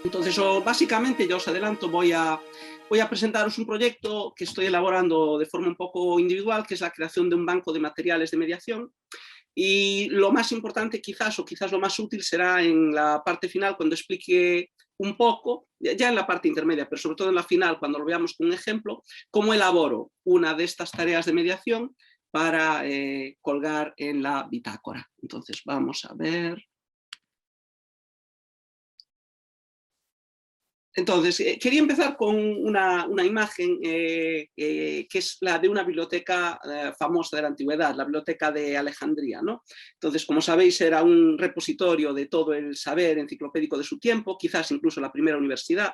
Entonces, básicamente, ya os adelanto, voy a presentaros un proyecto que estoy elaborando de forma un poco individual, que es la creación de un banco de materiales de mediación. Y lo más importante quizás, o quizás lo más útil, será en la parte final, cuando explique un poco, ya en la parte intermedia, pero sobre todo en la final, cuando lo veamos con un ejemplo, cómo elaboro una de estas tareas de mediación para colgar en la bitácora. Entonces, vamos a ver. Entonces, quería empezar con una imagen que es la de una biblioteca famosa de la antigüedad, la biblioteca de Alejandría, ¿no? Entonces, como sabéis, era un repositorio de todo el saber enciclopédico de su tiempo, quizás incluso la primera universidad.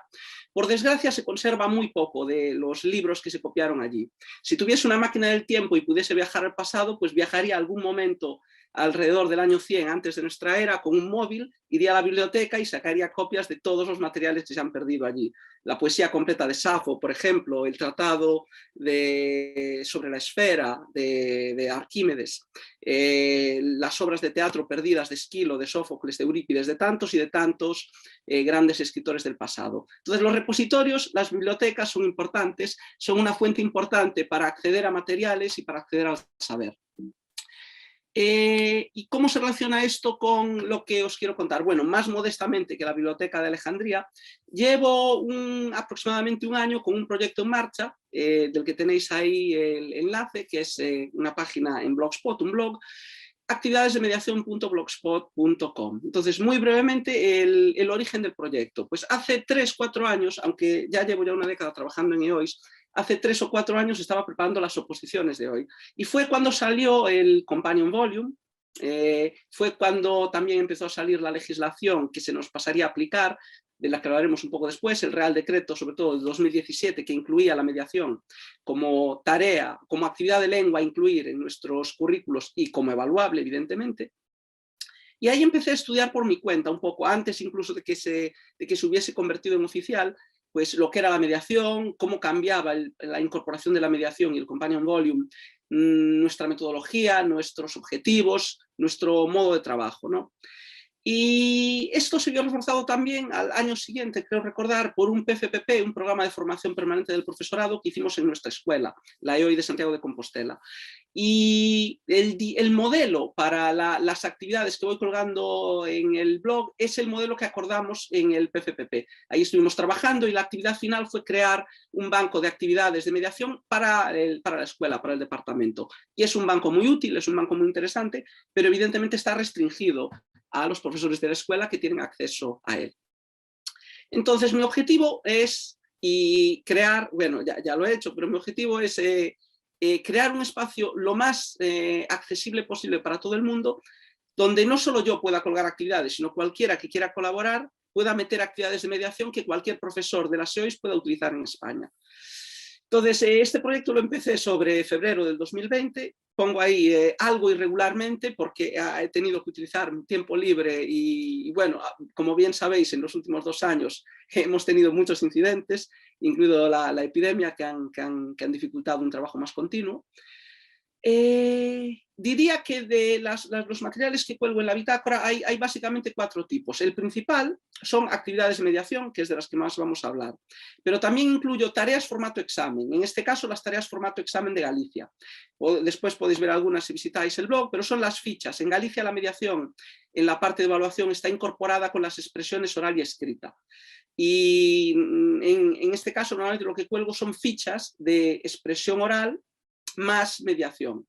Por desgracia, se conserva muy poco de los libros que se copiaron allí. Si tuviese una máquina del tiempo y pudiese viajar al pasado, pues viajaría a algún momento alrededor del año 100 antes de nuestra era con un móvil, iría a la biblioteca y sacaría copias de todos los materiales que se han perdido allí. La poesía completa de Safo, por ejemplo, el tratado sobre la esfera de Arquímedes, las obras de teatro perdidas de Esquilo, de Sófocles, de Eurípides, de tantos y de tantos grandes escritores del pasado. Entonces, los repositorios, las bibliotecas son importantes, son una fuente importante para acceder a materiales y para acceder al saber. ¿Y cómo se relaciona esto con lo que os quiero contar? Bueno, más modestamente que la Biblioteca de Alejandría, llevo aproximadamente un año con un proyecto en marcha, del que tenéis ahí el enlace, que es una página en Blogspot, un blog, actividadesdemediacion.blogspot.com. Entonces, muy brevemente, el origen del proyecto. Pues hace 3-4 años, aunque ya llevo una década trabajando en EOIS, hace 3 o 4 años estaba preparando las oposiciones de hoy. Y fue cuando salió el Companion Volume, fue cuando también empezó a salir la legislación que se nos pasaría a aplicar, de la que hablaremos un poco después, el Real Decreto, sobre todo de 2017, que incluía la mediación como tarea, como actividad de lengua a incluir en nuestros currículos y como evaluable, evidentemente. Y ahí empecé a estudiar por mi cuenta, un poco antes incluso de que se hubiese convertido en oficial, pues lo que era la mediación, cómo cambiaba la incorporación de la mediación y el Companion Volume, nuestra metodología, nuestros objetivos, nuestro modo de trabajo, ¿no? Y esto se vio reforzado también al año siguiente, creo recordar, por un PFPP, un programa de formación permanente del profesorado que hicimos en nuestra escuela, la EOI de Santiago de Compostela. Y el modelo para las actividades que voy colgando en el blog es el modelo que acordamos en el PFPP. Ahí estuvimos trabajando y la actividad final fue crear un banco de actividades de mediación para la escuela, para el departamento. Y es un banco muy útil, es un banco muy interesante, pero evidentemente está restringido a los profesores de la escuela que tienen acceso a él. Entonces, mi objetivo es crear, bueno, ya lo he hecho, pero mi objetivo es crear un espacio lo más accesible posible para todo el mundo, donde no solo yo pueda colgar actividades, sino cualquiera que quiera colaborar pueda meter actividades de mediación que cualquier profesor de las EOIS pueda utilizar en España. Entonces, este proyecto lo empecé sobre febrero del 2020, pongo ahí algo irregularmente porque he tenido que utilizar tiempo libre y bueno, como bien sabéis, en los últimos 2 años hemos tenido muchos incidentes, incluido la epidemia, que han dificultado un trabajo más continuo. Diría que de los materiales que cuelgo en la bitácora hay básicamente 4 tipos. El principal son actividades de mediación, que es de las que más vamos a hablar, pero también incluyo tareas formato examen, en este caso las tareas formato examen de Galicia. Después podéis ver algunas si visitáis el blog, pero son las fichas. En Galicia la mediación en la parte de evaluación está incorporada con las expresiones oral y escrita. Y en este caso normalmente lo que cuelgo son fichas de expresión oral más mediación.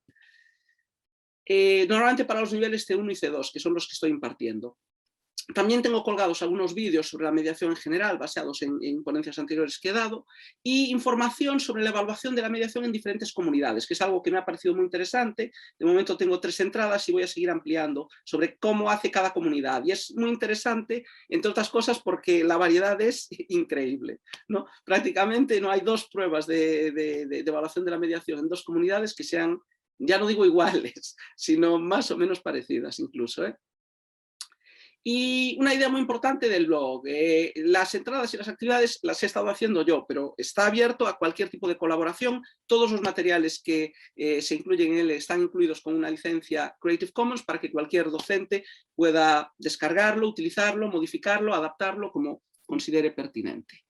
Normalmente para los niveles C1 y C2, que son los que estoy impartiendo. También tengo colgados algunos vídeos sobre la mediación en general, basados en ponencias anteriores que he dado, y información sobre la evaluación de la mediación en diferentes comunidades, que es algo que me ha parecido muy interesante. De momento tengo 3 entradas y voy a seguir ampliando sobre cómo hace cada comunidad. Y es muy interesante, entre otras cosas, porque la variedad es increíble, ¿no? Prácticamente no hay 2 pruebas de evaluación de la mediación en 2 comunidades que sean, ya no digo iguales, sino más o menos parecidas incluso, ¿eh? Y una idea muy importante del blog, las entradas y las actividades las he estado haciendo yo, pero está abierto a cualquier tipo de colaboración. Todos los materiales que se incluyen en él están incluidos con una licencia Creative Commons para que cualquier docente pueda descargarlo, utilizarlo, modificarlo, adaptarlo como considere pertinente.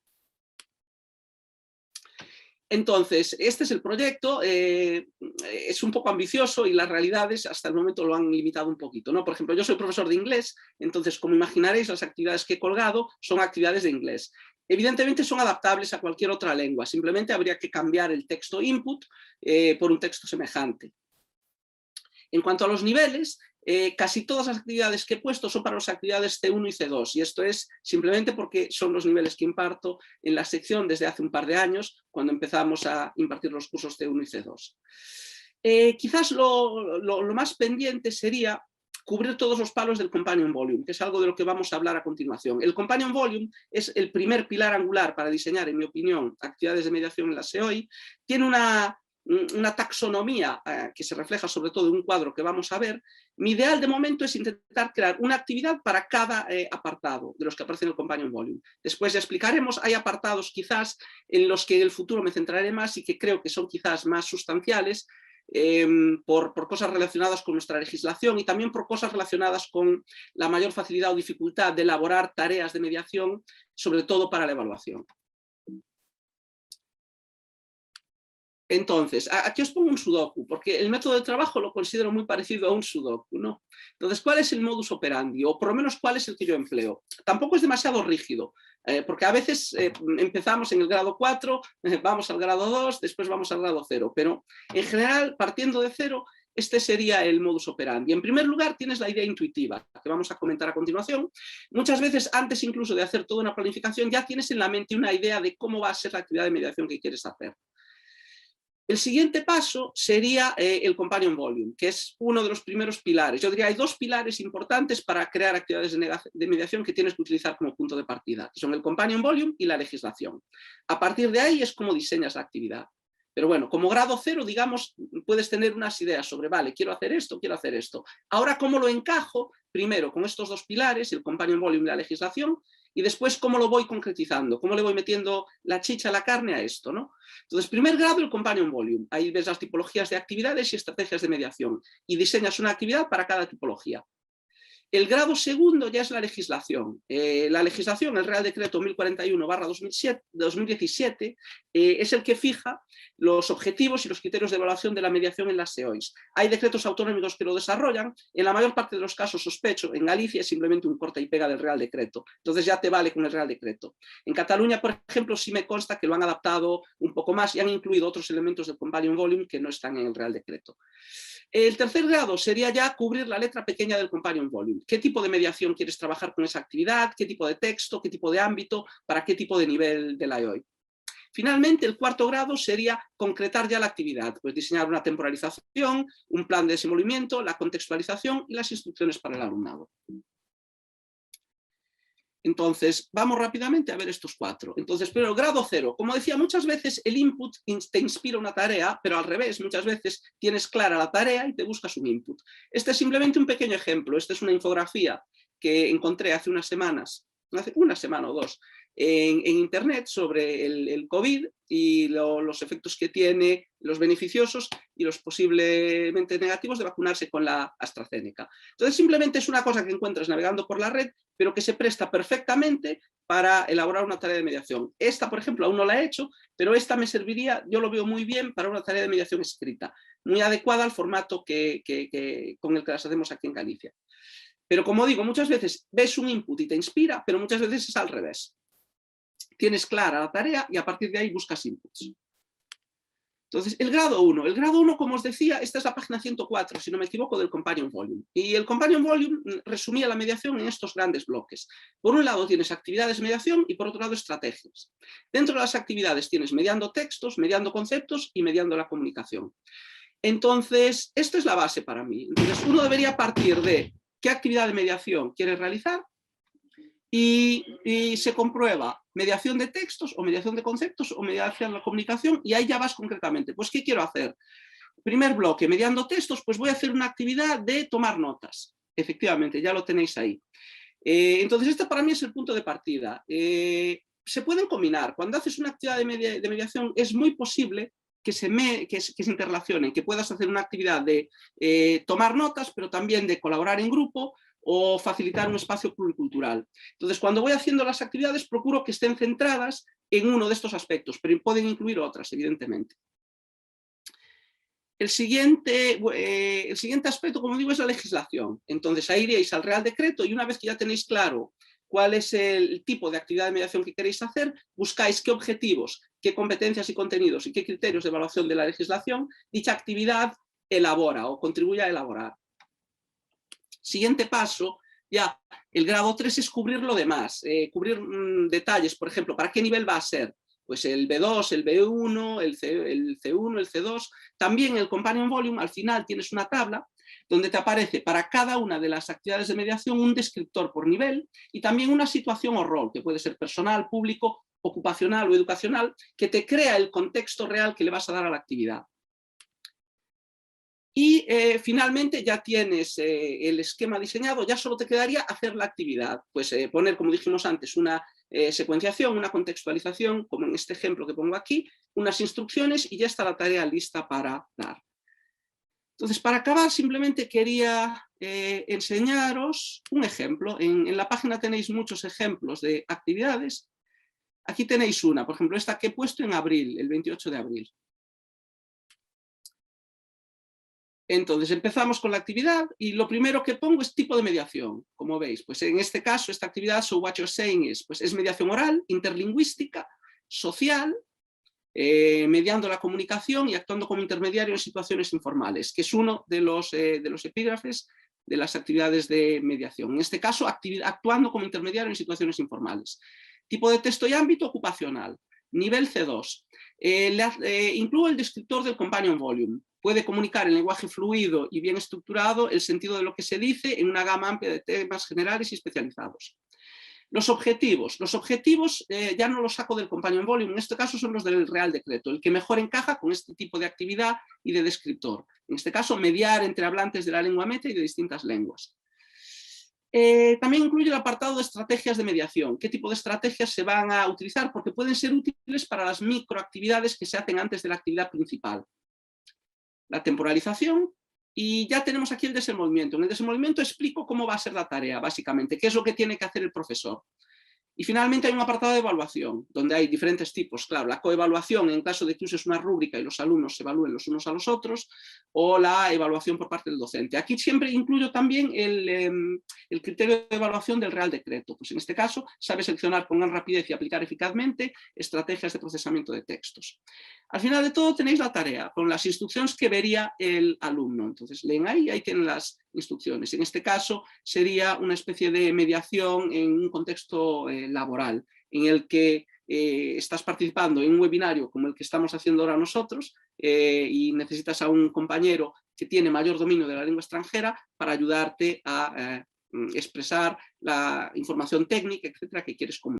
Entonces, este es el proyecto, es un poco ambicioso y las realidades hasta el momento lo han limitado un poquito, ¿no? Por ejemplo, yo soy profesor de inglés, entonces, como imaginaréis, las actividades que he colgado son actividades de inglés. Evidentemente son adaptables a cualquier otra lengua, simplemente habría que cambiar el texto input por un texto semejante. En cuanto a los niveles, casi todas las actividades que he puesto son para las actividades C1 y C2, y esto es simplemente porque son los niveles que imparto en la sección desde hace un par de años, cuando empezamos a impartir los cursos C1 y C2. Quizás lo más pendiente sería cubrir todos los palos del Companion Volume, que es algo de lo que vamos a hablar a continuación. El Companion Volume es el primer pilar angular para diseñar, en mi opinión, actividades de mediación en la SEOI. Tiene una taxonomía que se refleja sobre todo en un cuadro que vamos a ver. Mi ideal de momento es intentar crear una actividad para cada apartado de los que aparecen en el Companion Volume. Después ya explicaremos, hay apartados quizás en los que en el futuro me centraré más y que creo que son quizás más sustanciales, por cosas relacionadas con nuestra legislación y también por cosas relacionadas con la mayor facilidad o dificultad de elaborar tareas de mediación, sobre todo para la evaluación. Entonces, aquí os pongo un sudoku, porque el método de trabajo lo considero muy parecido a un sudoku, ¿no? Entonces, ¿cuál es el modus operandi? O por lo menos, ¿cuál es el que yo empleo? Tampoco es demasiado rígido, porque a veces empezamos en el grado 4, vamos al grado 2, después vamos al grado 0, pero en general, partiendo de 0, este sería el modus operandi. En primer lugar, tienes la idea intuitiva, que vamos a comentar a continuación. Muchas veces, antes incluso de hacer toda una planificación, ya tienes en la mente una idea de cómo va a ser la actividad de mediación que quieres hacer. El siguiente paso sería el Companion Volume, que es uno de los primeros pilares. Yo diría, hay dos pilares importantes para crear actividades de mediación que tienes que utilizar como punto de partida, que son el Companion Volume y la legislación. A partir de ahí es como diseñas la actividad. Pero bueno, como grado 0, digamos, puedes tener unas ideas sobre, vale, quiero hacer esto, quiero hacer esto. Ahora, ¿cómo lo encajo? Primero, con estos dos pilares, el Companion Volume y la legislación, y después cómo lo voy concretizando, cómo le voy metiendo la chicha, la carne a esto, ¿no? Entonces, primer grado, el Companion Volume. Ahí ves las tipologías de actividades y estrategias de mediación, y diseñas una actividad para cada tipología. El grado segundo ya es la legislación. La legislación, el Real Decreto 1041/2017, es el que fija los objetivos y los criterios de evaluación de la mediación en las SEOIs. Hay decretos autonómicos que lo desarrollan, en la mayor parte de los casos, sospecho, en Galicia es simplemente un corta y pega del Real Decreto, entonces ya te vale con el Real Decreto. En Cataluña, por ejemplo, sí me consta que lo han adaptado un poco más y han incluido otros elementos del Companion Volume que no están en el Real Decreto. El tercer grado sería ya cubrir la letra pequeña del Companion Volume. ¿Qué tipo de mediación quieres trabajar con esa actividad? ¿Qué tipo de texto? ¿Qué tipo de ámbito? ¿Para qué tipo de nivel de la EOI? Finalmente, el cuarto grado sería concretar ya la actividad, pues diseñar una temporalización, un plan de desenvolvimiento, la contextualización y las instrucciones para el alumnado. Entonces, vamos rápidamente a ver estos cuatro. Entonces, primero, grado 0. Como decía, muchas veces el input te inspira una tarea, pero al revés, muchas veces tienes clara la tarea y te buscas un input. Este es simplemente un pequeño ejemplo. Esta es una infografía que encontré hace unas semanas, hace una semana o dos, en internet sobre el COVID y los efectos que tiene, los beneficiosos y los posiblemente negativos de vacunarse con la AstraZeneca. Entonces simplemente es una cosa que encuentras navegando por la red, pero que se presta perfectamente para elaborar una tarea de mediación. Esta, por ejemplo, aún no la he hecho, pero esta me serviría, yo lo veo muy bien para una tarea de mediación escrita, muy adecuada al formato con el que las hacemos aquí en Galicia. Pero como digo, muchas veces ves un input y te inspira, pero muchas veces es al revés. Tienes clara la tarea y a partir de ahí buscas inputs. Entonces, el grado 1. El grado 1, como os decía, esta es la página 104, si no me equivoco, del Companion Volume. Y el Companion Volume resumía la mediación en estos grandes bloques. Por un lado tienes actividades de mediación y por otro lado estrategias. Dentro de las actividades tienes mediando textos, mediando conceptos y mediando la comunicación. Entonces, esto es la base para mí. Entonces, uno debería partir de qué actividad de mediación quieres realizar y se comprueba mediación de textos o mediación de conceptos o mediación de la comunicación y ahí ya vas concretamente. Pues, ¿qué quiero hacer? Primer bloque, mediando textos, pues voy a hacer una actividad de tomar notas. Efectivamente, ya lo tenéis ahí. Entonces, este para mí es el punto de partida. Se pueden combinar. Cuando haces una actividad de mediación es muy posible que se interrelacionen, que puedas hacer una actividad de tomar notas, pero también de colaborar en grupo, o facilitar un espacio pluricultural. Entonces, cuando voy haciendo las actividades, procuro que estén centradas en uno de estos aspectos, pero pueden incluir otras, evidentemente. El siguiente aspecto, como digo, es la legislación. Entonces, ahí iréis al Real Decreto y una vez que ya tenéis claro cuál es el tipo de actividad de mediación que queréis hacer, buscáis qué objetivos, qué competencias y contenidos y qué criterios de evaluación de la legislación dicha actividad elabora o contribuye a elaborar. Siguiente paso, ya el grado 3 es cubrir lo demás, cubrir detalles, por ejemplo, ¿para qué nivel va a ser? Pues el B2, el B1, el C1, el C2. También el Companion Volume, al final tienes una tabla donde te aparece para cada una de las actividades de mediación un descriptor por nivel y también una situación o rol, que puede ser personal, público, ocupacional o educacional, que te crea el contexto real que le vas a dar a la actividad. Y finalmente ya tienes el esquema diseñado, ya solo te quedaría hacer la actividad, pues poner, como dijimos antes, una secuenciación, una contextualización, como en este ejemplo que pongo aquí, unas instrucciones y ya está la tarea lista para dar. Entonces, para acabar, simplemente quería enseñaros un ejemplo. En la página tenéis muchos ejemplos de actividades. Aquí tenéis una, por ejemplo, esta que he puesto en abril, el 28 de abril. Entonces empezamos con la actividad y lo primero que pongo es tipo de mediación. Como veis, pues en este caso, esta actividad, So What You're Saying es mediación oral, interlingüística, social, mediando la comunicación y actuando como intermediario en situaciones informales, que es uno de los epígrafes de las actividades de mediación. En este caso, actuando como intermediario en situaciones informales. Tipo de texto y ámbito ocupacional. Nivel C2. Incluye el descriptor del Companion Volume. Puede comunicar en lenguaje fluido y bien estructurado el sentido de lo que se dice en una gama amplia de temas generales y especializados. Los objetivos ya no los saco del Companion Volume, en este caso son los del Real Decreto, el que mejor encaja con este tipo de actividad y de descriptor. En este caso, mediar entre hablantes de la lengua meta y de distintas lenguas. También incluye el apartado de estrategias de mediación. ¿Qué tipo de estrategias se van a utilizar? Porque pueden ser útiles para las microactividades que se hacen antes de la actividad principal. La temporalización, y ya tenemos aquí el desenvolvimiento. En el desenvolvimiento explico cómo va a ser la tarea, básicamente, qué es lo que tiene que hacer el profesor. Y finalmente hay un apartado de evaluación, donde hay diferentes tipos. Claro, la coevaluación en caso de que uses una rúbrica y los alumnos se evalúen los unos a los otros, o la evaluación por parte del docente. Aquí siempre incluyo también el criterio de evaluación del Real Decreto. Pues en este caso, sabe seleccionar con gran rapidez y aplicar eficazmente estrategias de procesamiento de textos. Al final de todo tenéis la tarea, con las instrucciones que vería el alumno. Entonces leen ahí tienen las instrucciones. En este caso sería una especie de mediación en un contexto laboral, en el que estás participando en un webinario como el que estamos haciendo ahora nosotros y necesitas a un compañero que tiene mayor dominio de la lengua extranjera para ayudarte a expresar la información técnica, etcétera, que quieres comunicar.